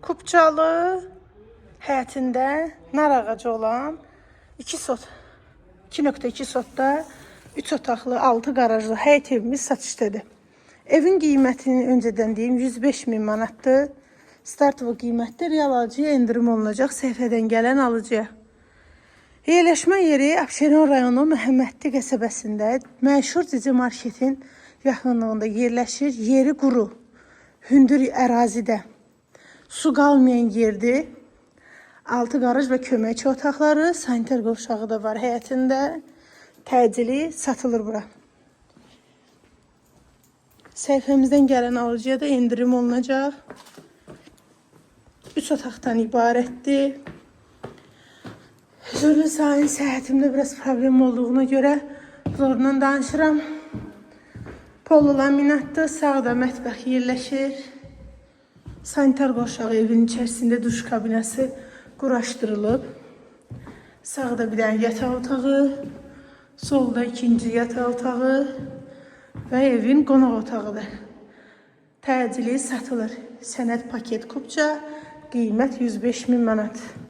Kupçalı həyətində nar ağacı olan 2 sot, 2.2 sotda 3 otaqlı 6 qarajlı həyət evimiz satışdadır. Evin qiymətini öncədən deyim 105.000 manatdır. Start və qiymətdə real alıcıya endirim olunacaq səhifədən gələn alıcıya. Yerləşmə yeri Abşeron rayonu Məhəmmədli qəsəbəsində məşhur Cici marketin yaxınlığında yerləşir. Yeri quru, hündür ərazidə. Su qalmayan yerdir. 6 qaraj və köməkçi otaqları, sanitar qovşağı da var həyətində. Təcili satılır bura. Səhifəmizdən gələn alıcıya da endirim olunacaq. 3 otaqdan ibarətdir. Hüzurlu sahil səhhətimdə biraz problem olduğuna görə zorla danışıram. Polo laminatdır, sağda mətbəx yerləşir. Sanitar qovşağı evin içərisində duş kabinəsi quraşdırılıb. Sağda bir dənə yataq otağı, solda ikinci yataq otağı və evin qonaq otağıdır. Təcili satılır. Sənəd paket kupça, qiymət 105.000 manat.